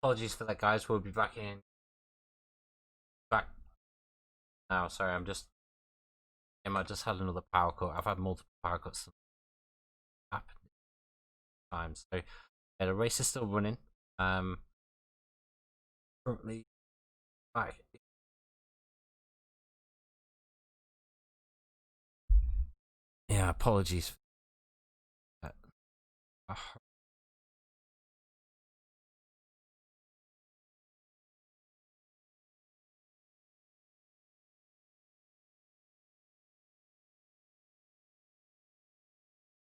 Apologies for that, guys. We'll be back now. Sorry, I just had another power cut. I've had multiple power cuts happen times. So yeah, the race is still running. Currently back. Yeah, apologies for that.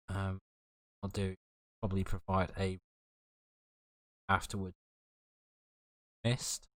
Um, I'll do probably provide a afterward mist.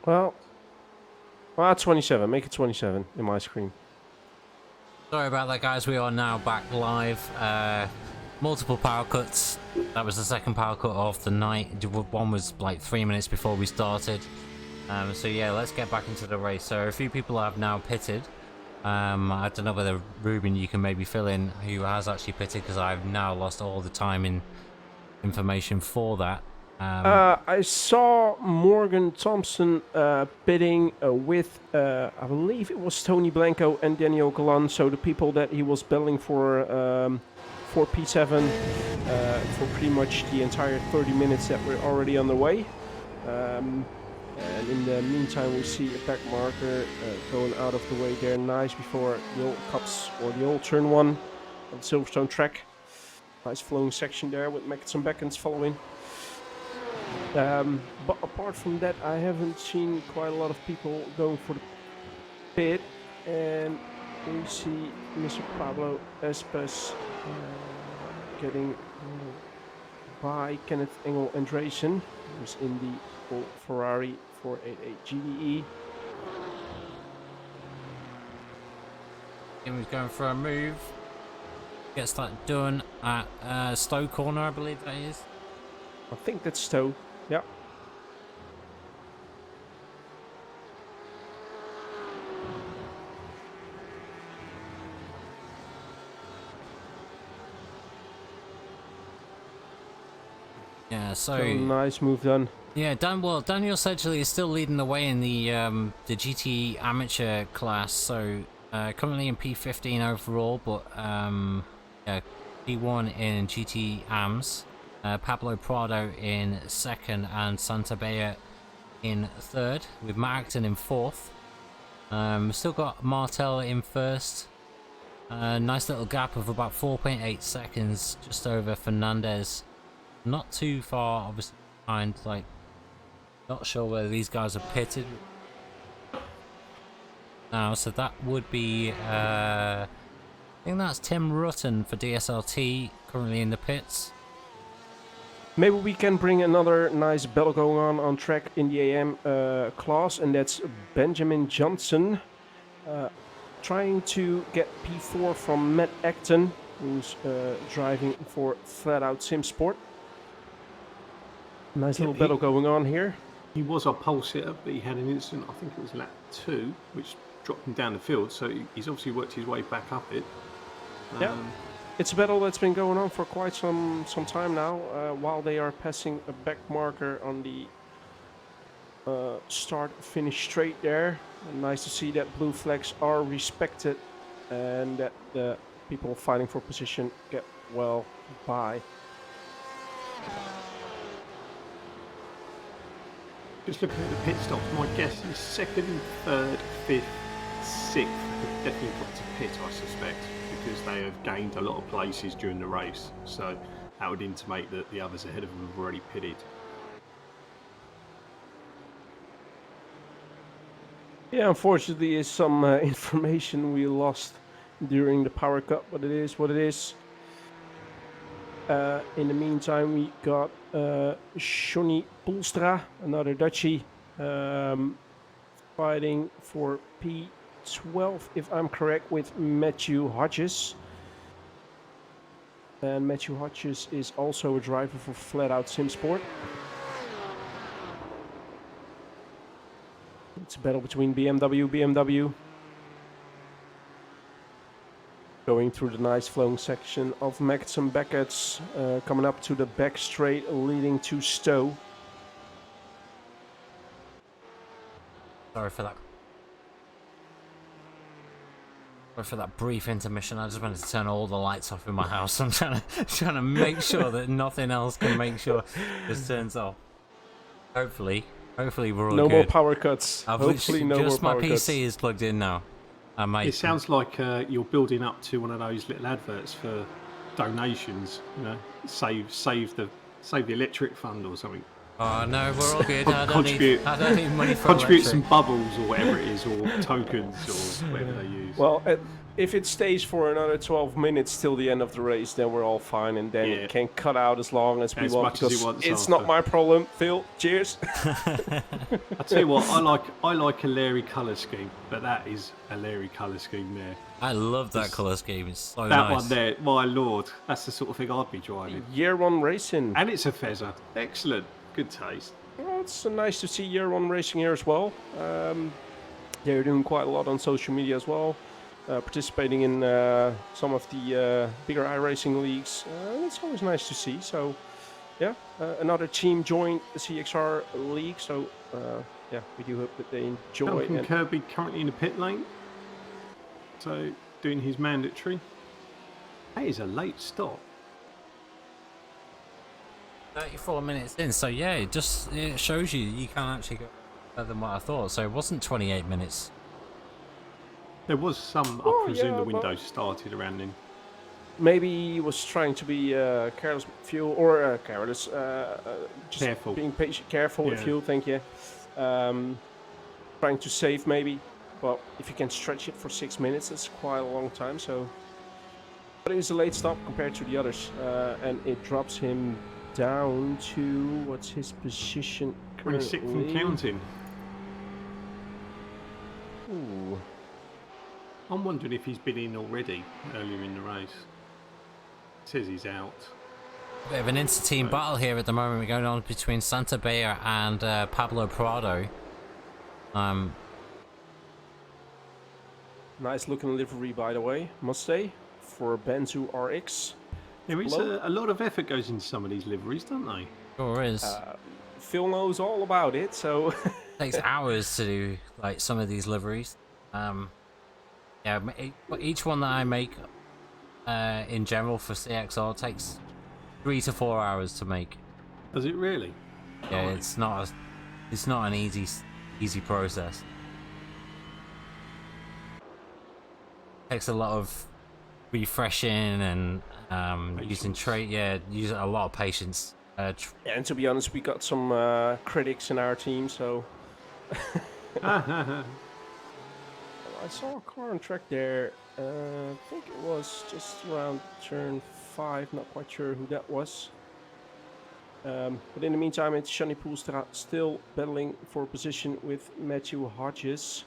Well, 27. Make it 27 in my screen. Sorry about that, guys. We are now back live. Multiple power cuts. That was the second power cut of the night. One was like 3 minutes before we started. So yeah, let's get back into the race. So a few people have now pitted. I don't know whether Ruben, you can maybe fill in who has actually pitted, because I've now lost all the time in information for that. I saw Morgan Thompson bidding with, I believe it was Tony Blanco and Daniel Galan, so the people that he was billing for P7 for pretty much the entire 30 minutes that we're already on the way. And in the meantime, we see a back marker going out of the way there, nice before the old cups or the old turn 1 of the Silverstone track. Nice flowing section there with Mackets and Beckons following. But apart from that, I haven't seen quite a lot of people going for the pit. And we see Mr. Pablo Espas getting by Kenneth Engel Andresen, who's in the old Ferrari 488 GDE. He was going for a move. Gets that done at Stowe Corner, I believe that is. I think that's Stowe. Yeah. Yeah, so nice move done. Yeah, Daniel Sedgley is still leading the way in the GT amateur class. So currently in P15 overall, but yeah, P1 in GT AMS. Pablo Prado in second and Santabella in third, with Matt Acton in fourth. Still got Martel in first. Nice little gap of about 4.8 seconds just over Fernandez. Not too far, obviously, behind. Like, not sure whether these guys are pitted now, so that would be I think that's Tim Rutten for DSLT currently in the pits. Maybe we can bring another nice battle going on track in the AM class, and that's Benjamin Johnson trying to get P4 from Matt Acton, who's driving for Flat Out Sim Sport. Nice little battle going on here. He was our pole sitter, but he had an incident, I think it was lap 2, which dropped him down the field, so he's obviously worked his way back up it. Yeah. It's a battle that's been going on for quite some time now, while they are passing a back marker on the start-finish straight there. And nice to see that blue flags are respected and that the people fighting for position get well by. Just looking at the pit stops, my guess is second, third, fifth, sixth have definitely got to pit, I suspect, because they have gained a lot of places during the race. So that would intimate that the others ahead of them have already pitted. Yeah, unfortunately, is some information we lost during the power cut, but it is what it is. In the meantime, we got Johnny Poelstra, another Dutchie, fighting for P12, if I'm correct, with Matthew Hodges. And Matthew Hodges is also a driver for Flat Out Sim Sport. It's a battle between BMW. Going through the nice flowing section of Mackets and Beckett's, coming up to the back straight leading to Stowe. Sorry for that. Sorry for that brief intermission. I just wanted to turn all the lights off in my house. I'm trying to make sure that nothing else can make sure this turns off. Hopefully we're all no good. more power cuts. Hopefully no more power cuts. Just my PC is plugged in now. It sounds like you're building up to one of those little adverts for donations. You know, save the electric fund or something. Oh no, we're all good. I Contribute- don't need money for Contribute some electric. bubbles or whatever it is, or tokens or whatever they use. Well, if it stays for another 12 minutes till the end of the race, then we're all fine, and then Yeah. it can cut out as long as we As want, much as he because wants it's after. not my problem. Phil, cheers. I tell you what, I like a Larry colour scheme, but that is a Larry colour scheme there. I love that colour scheme. It's so That nice. one there, my lord, that's the sort of thing I'd be driving. Year 1 racing. And it's a Fezzer. Excellent. Good taste. Well, it's nice to see Year 1 racing here as well. They're doing quite a lot on social media as well, participating in some of the bigger iRacing leagues. It's always nice to see. So, yeah, another team joined the CXR league. So, yeah, we do hope that they enjoy. Duncan And Kirby currently in the pit lane. So, doing his mandatory. That is a late stop. 34 minutes in, so yeah, it shows you can actually go further than what I thought. So it wasn't 28 minutes. There was some, Oh, I presume yeah, the but- window started around then. maybe he was trying to be careless with fuel, or careless, just Careful. being patient, careful with Yeah. fuel. Thank you. Trying to save maybe, but if you can stretch it for 6 minutes, that's quite a long time. So, but it was a late stop compared to the others, and it drops him down to what's his position 26th and currently? counting. Ooh. I'm wondering if he's been in already earlier in the race. It says he's out. Bit of an inter-team battle here at the moment. We're going on between Santa Bea and Pablo Prado. Nice looking livery, by the way, must say, for Benzu RX. There is Hello? a lot of effort goes into some of these liveries, don't they? Sure is. Phil knows all about it, so Takes hours to do like some of these liveries. Yeah, each one that I make in general for CXR takes 3 to 4 hours to make. Does it really? Yeah, Right. it's not an easy process. Takes a lot of refreshing and using use a lot of patience. and to be honest, we got some critics in our team, so I saw a car on track there. I think it was just around turn 5, not quite sure who that was. But in the meantime, it's Shani Poelstra still battling for position with Matthew Hodges.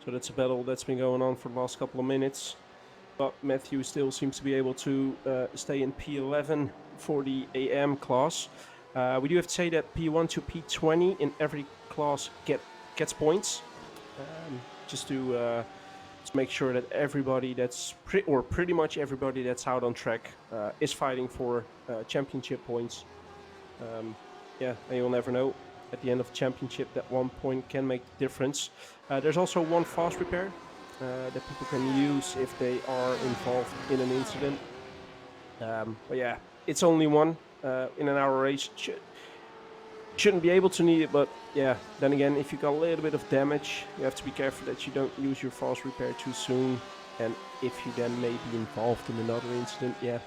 So that's a battle that's been going on for the last couple of minutes. But Matthew still seems to be able to stay in P11 for the AM class. We do have to say that P1 to P20 in every class gets points. Just to make sure that everybody that's pretty much everybody that's out on track is fighting for championship points. Yeah, and you'll never know. At the end of the championship, that 1 point can make the difference. There's also one fast repair that people can use if they are involved in an incident. But yeah, it's only one in an hour race. Shouldn't be able to need it, but yeah, then again, if you got a little bit of damage, you have to be careful that you don't use your fast repair too soon. And if you then may be involved in another incident, yeah,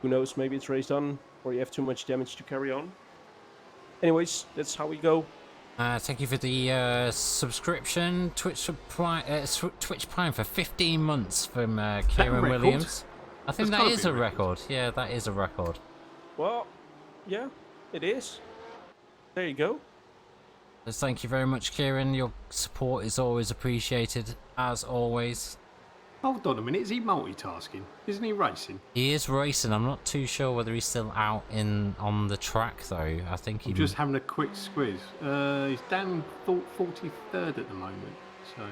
who knows, maybe it's race done or you have too much damage to carry on. Anyways, that's how we go. Thank you for the subscription, Twitch Prime for 15 months from Kieran record? Williams. I think That's that gotta is be a a record. record. Yeah, that is a record. Well, yeah, it is. There you go. So thank you very much, Kieran. Your support is always appreciated, as always. Hold on a minute, is he multitasking? Isn't he racing? He is racing. I'm not too sure whether he's still out on the track though. I think I'm just having a quick squiz. He's down 43rd at the moment, so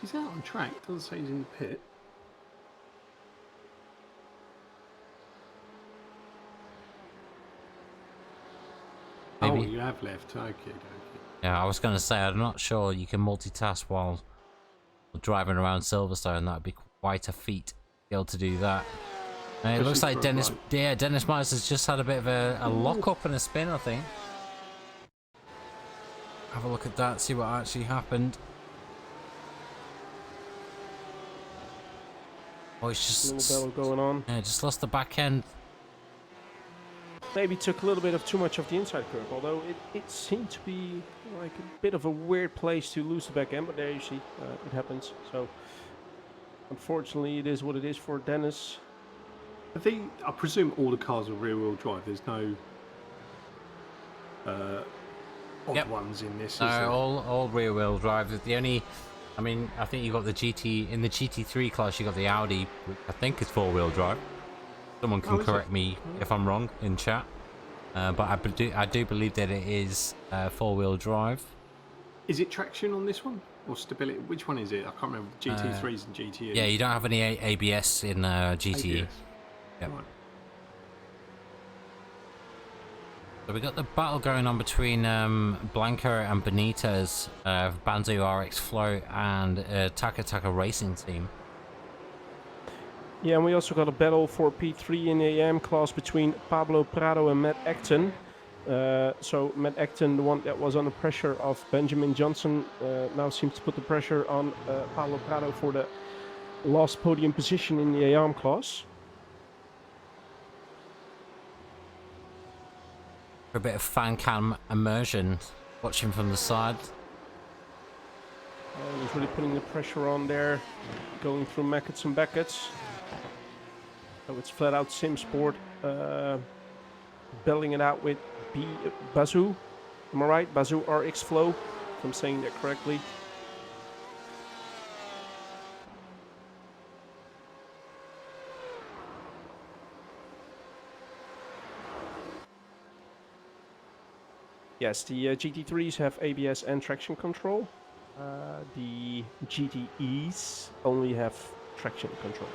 he's out on track. Doesn't say he's in the pit. Oh, Maybe. you have left. Okay. Yeah, I was going to say I'm not sure you can multitask while driving around Silverstone. That'd be quite a feat to be able to do that. It looks like Dennis Myers has just had a bit of a lock up and a spin, I think. Have a look at that, see what actually happened. Oh, it's just Little battle going on. yeah, just lost the back end. maybe took a little bit of too much of the inside curve, although it seemed to be like a bit of a weird place to lose the back end, but there you see, it happens. So unfortunately it is what it is for Dennis. I presume all the cars are rear-wheel drive. There's no odd ones in this. No, is there? all rear-wheel drive. The only, I mean, I think you got the GT in the GT3 class. You got the Audi, which I think is four-wheel drive. Someone can correct me if I'm wrong in chat, but I do believe that it is four-wheel drive. Is it traction on this one or stability? Which one is it? I can't remember. GT3s and GTEs. Yeah, you don't have any ABS in GTE. ABS. Yep. Right. So we got the battle going on between Blanco and Benitez, Banzu RX Float, and Taka Taka Racing Team. Yeah, and we also got a battle for P3 in the AM class between Pablo Prado and Matt Acton. So Matt Acton, the one that was under pressure of Benjamin Johnson, now seems to put the pressure on Pablo Prado for the last podium position in the AM class. For a bit of fan cam immersion, watching from the side. He's really putting the pressure on there, going through Mackett's and Beckett's. So it's flat out sim sport, belling it out with Bazoo. Am I right? Bazoo RX Flow, if I'm saying that correctly. Yes, the GT3s have ABS and traction control. The GTEs only have traction control.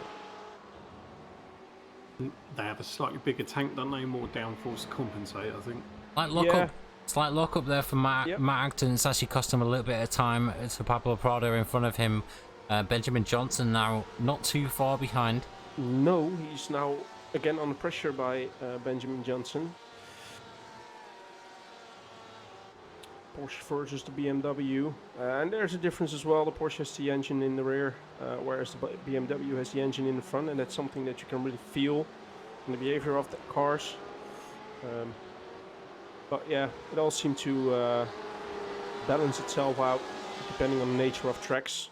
They have a slightly bigger tank, don't they? More downforce to compensate, I think. Slight lock up there for Matt Acton. It's actually cost him a little bit of time. It's for Pablo Prado in front of him. Benjamin Johnson now not too far behind. No, he's now again under pressure by Benjamin Johnson. Porsche versus the BMW, and there's a difference as well. The Porsche has the engine in the rear, whereas the BMW has the engine in the front, and that's something that you can really feel in the behavior of the cars. But yeah, it all seemed to balance itself out depending on the nature of tracks.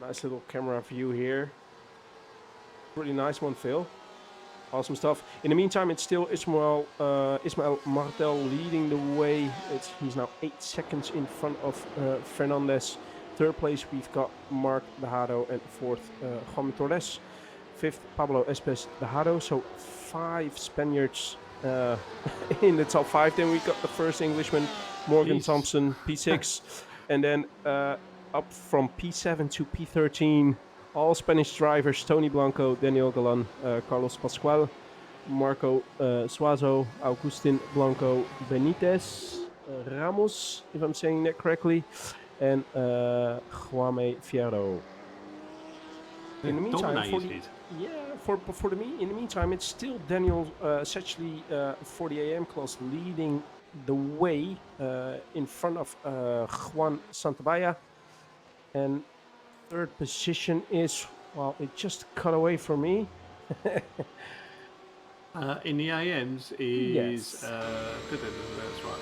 Nice little camera view here. Really nice one, Phil. Awesome stuff. In the meantime, it's still Ismael Martel leading the way. He's now 8 seconds in front of Fernandez. Third place, we've got Mark Dejado, and fourth, Juan Torres. Fifth, Pablo Espes Dejado. So 5 Spaniards in the top 5. Then we got the first Englishman, Morgan Thompson, P6. And then up from P7 to P13, all Spanish drivers: Tony Blanco, Daniel Galan, Carlos Pascual, Marco Suazo, Agustin Blanco, Benitez, Ramos, if I'm saying that correctly, and Juame Fierro. In the meantime, in the meantime, it's still Daniel Sechley for the AM class leading the way in front of Juan Santabaya, and third position is, well, it just cut away from me. In the AMs is Yes. that's right.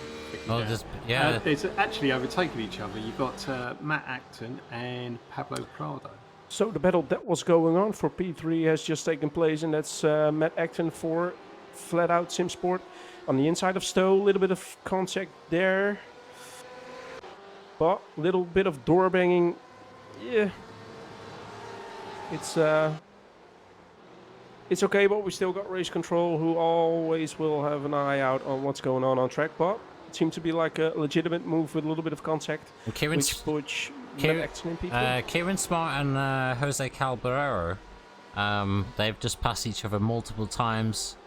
It's actually overtaken each other. You've got Matt Acton and Pablo Prado. So the battle that was going on for P3 has just taken place, and that's Matt Acton for Flat Out Sim Sport on the inside of Stowe. A little bit of contact there, but a little bit of door banging. Yeah, it's okay, but we still got race control, who always will have an eye out on what's going on track. But it seemed to be like a legitimate move with a little bit of contact, which puts Matt Acton in P3. Kieran Smart and Jose Calderero, they've just passed each other multiple times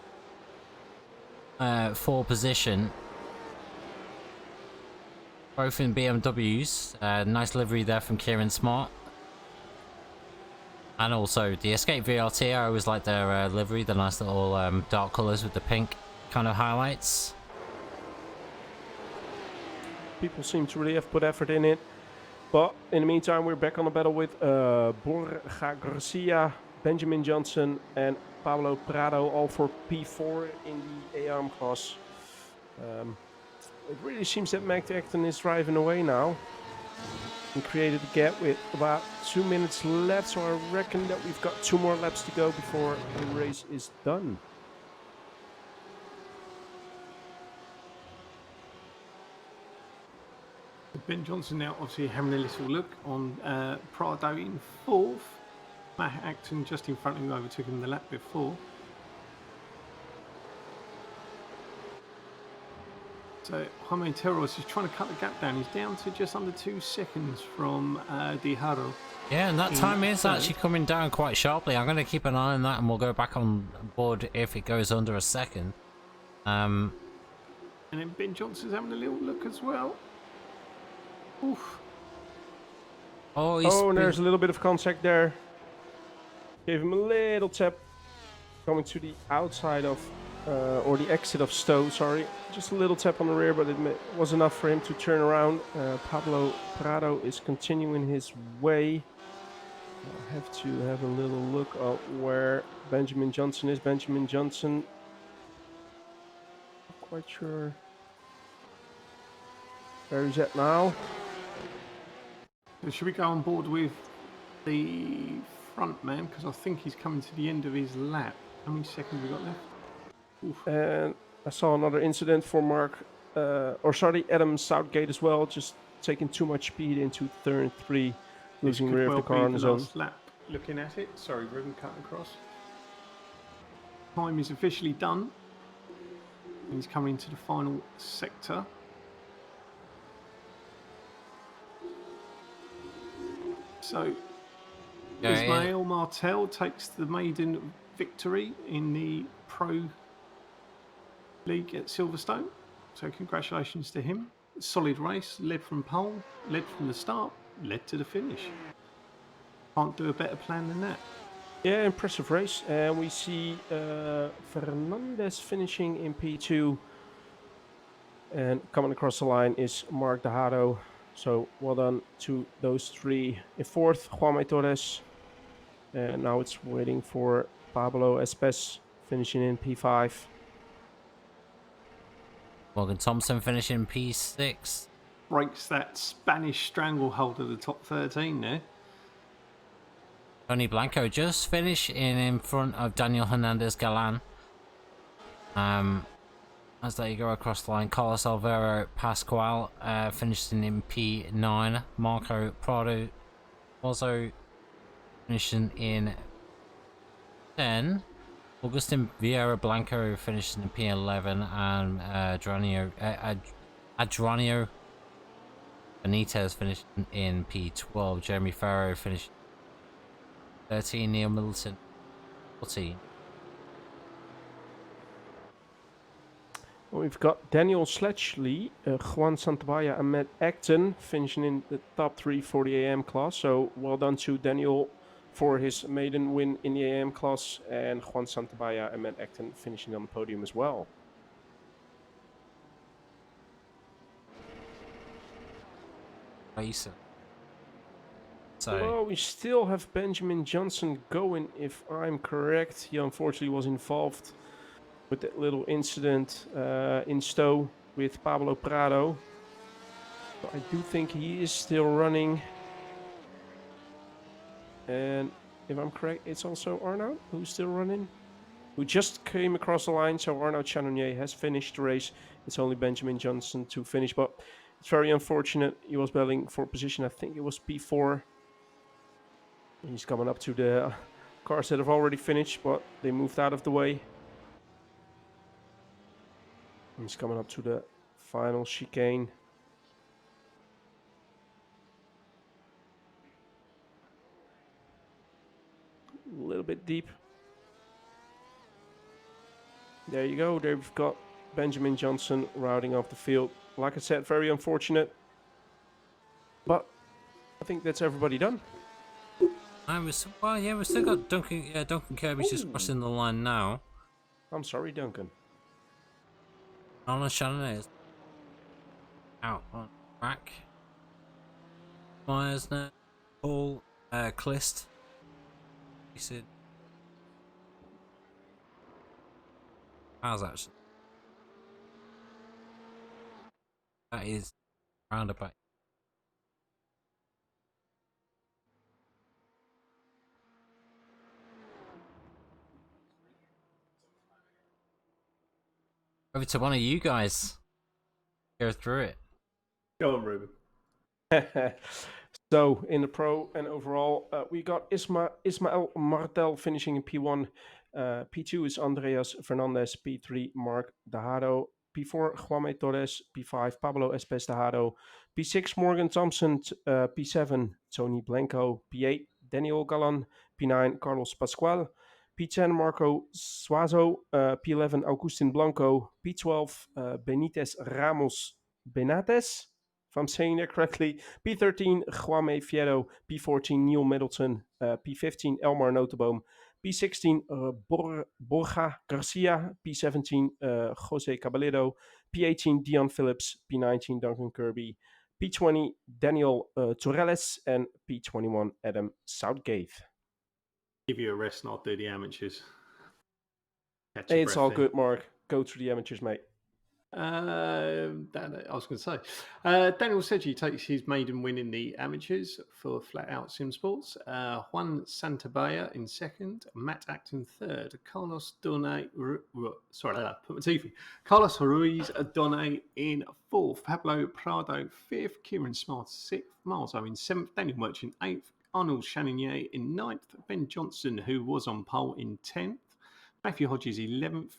for position. Both in BMWs. Nice livery there from Kieran Smart. And also the Escape VRT, I always like their livery, the nice little dark colours with the pink kind of highlights. People seem to really have put effort in it. But in the meantime, we're back on the battle with Borja Garcia, Benjamin Johnson and Pablo Prado all for P4 in the ARM class. It really seems that Mac Acton is driving away now and created a gap with about 2 minutes left, so I reckon that we've got 2 more laps to go before the race is done. Ben Johnson now obviously having a little look on Prado in 4th. Matt Acton just in front of him, overtook him the lap before. So Jaime Terros is trying to cut the gap down. He's down to just under 2 seconds from Dijaro. Yeah, and that time is actually coming down quite sharply. I'm going to keep an eye on that, and we'll go back on board if it goes under a second. And then Ben Johnson's having a little look as well. Oof. Oh, and there's a little bit of contact there. Gave him a little tap. Coming to the outside of, or the exit of Stowe, sorry. Just a little tap on the rear, but it was enough for him to turn around. Pablo Prado is continuing his way. I have to have a little look at where Benjamin Johnson is. Benjamin Johnson, not quite sure where he's at now. So should we go on board with the front man? Because I think he's coming to the end of his lap. How many seconds we got left? Oof. And I saw another incident for Adam Southgate as well, just taking too much speed into turn 3, losing rear of the car on his own. Lap looking at it. Sorry, ribbon cut across. Time is officially done. He's coming into the final sector. So Ismail Martel takes the maiden victory in the Pro League at Silverstone. So congratulations to him. Solid race, led from pole, led from the start, led to the finish. Can't do a better plan than that. Yeah, impressive race. And we see Fernandez finishing in P2. And coming across the line is Mark Dejado. So well done to those 3. In 4th, Juan Torres. And now it's waiting for Pablo Espes finishing in P5. Morgan Thompson finishing P6. Breaks that Spanish stranglehold of the top 13 there. Tony Blanco just finished in front of Daniel Hernandez Galan. As they go across the line, Carlos Alvaro Pascual finishing in P9. Marco Prado also finishing in 10. Augustin Vieira Blanco finishing in P11, and Adranio Benitez finishing in P12. Jeremy Farrow finishing 13. Neil Middleton 14. We've got Daniel Sledgley, Juan Santabaya and Matt Acton finishing in the top 3 for the AM class. So well done to Daniel for his maiden win in the AM class, and Juan Santabaya and Matt Acton finishing on the podium as well. So well, we still have Benjamin Johnson going, if I'm correct. He unfortunately was involved with that little incident in Stowe with Pablo Prado. So I do think he is still running. And if I'm correct, it's also Arnaud who's still running, who just came across the line. So Arnaud Chanonnier has finished the race. It's only Benjamin Johnson to finish, but it's very unfortunate. He was battling for position. I think it was P4. He's coming up to the cars that have already finished, but they moved out of the way. He's coming up to the final chicane. A little bit deep. There you go. There we've got Benjamin Johnson routing off the field. Like I said, very unfortunate. But I think that's everybody done. we've still got Duncan. Duncan Kirby's just crossing the line now. I'm sorry, Duncan. Alan Shannon is out on track. Myers now. Paul Clist. He said cars actually. That is roundabout. Over to one of you guys. Go through it. Go on, Ruben. So in the pro and overall, we got Ismael Martel finishing in P1. P2 is Andreas Fernandez. P3 Mark Dejado. P4 Juanme Torres. P5 Pablo Espes Dejado. P6 Morgan Thompson. P7 Tony Blanco. P8 Daniel Galan. P9 Carlos Pascual. P10 Marco Suazo. P11 Augustin Blanco. P12 Benitez Ramos Benates, if I'm saying that correctly. P13, Juanme Fierro. P14, Neil Middleton. P15, Elmar Notenboom. P16, Borja Garcia. P17, Jose Caballero. P18, Dion Phillips. P19, Duncan Kirby. P20, Daniel Torres. And P21, Adam Southgate. Give you a rest and I'll do the amateurs. Hey, it's all good, Mark. Go through the amateurs, mate. I was going to say, Daniel Sedgey takes his maiden win in the amateurs for Flat Out Sim Sports. Juan Santabaya in second, Matt Acton third, Carlos Ruiz Donne in fourth, Pablo Prado fifth, Kieran Smart sixth, Marzo in seventh, Daniel Merchant eighth, Arnold Chaninier in ninth, Ben Johnson, who was on pole, in 10th, Matthew Hodges 11th,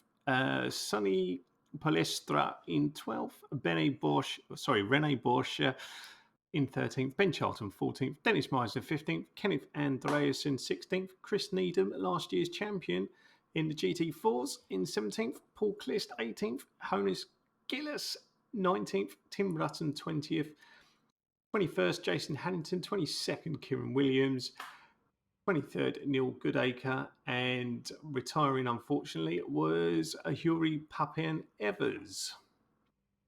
Sonny Palestra in 12th, Rene Bosch in 13th, Ben Charlton 14th, Dennis Meisner 15th, Kenneth Andreasen 16th, Chris Needham, last year's champion in the GT4s, in 17th, Paul Clist 18th, Honus Gillis 19th, Tim Rutten 20th, 21st, Jason Hannington 22nd, Kieran Williams 23rd, Neil Goodacre, and retiring, unfortunately, was Yuri Papian Evers.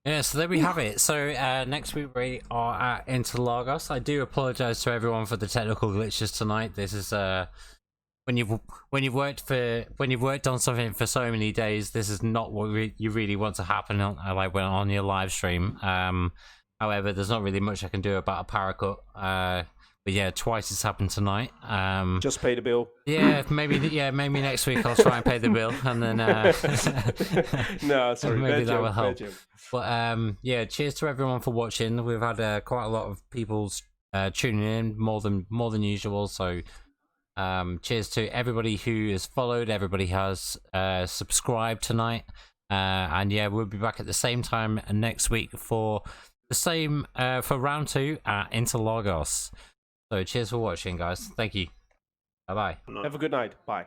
Yeah, so there we have it. So next week we are at Interlagos. I do apologise to everyone for the technical glitches tonight. This is when you've worked on something for so many days, this is not what you really want to happen on your live stream. However, there's not really much I can do about a power cut. But yeah, twice it's happened tonight. Just pay the bill. Yeah, maybe next week I'll try and pay the bill, and then no, sorry, maybe that joke, will help. But yeah, cheers to everyone for watching. We've had quite a lot of people tuning in, more than usual. So cheers to everybody who has followed, everybody has subscribed tonight, and yeah, we'll be back at the same time next week for the same for round 2 at Interlagos. So cheers for watching, guys. Thank you. Bye-bye. Have a good night. Bye.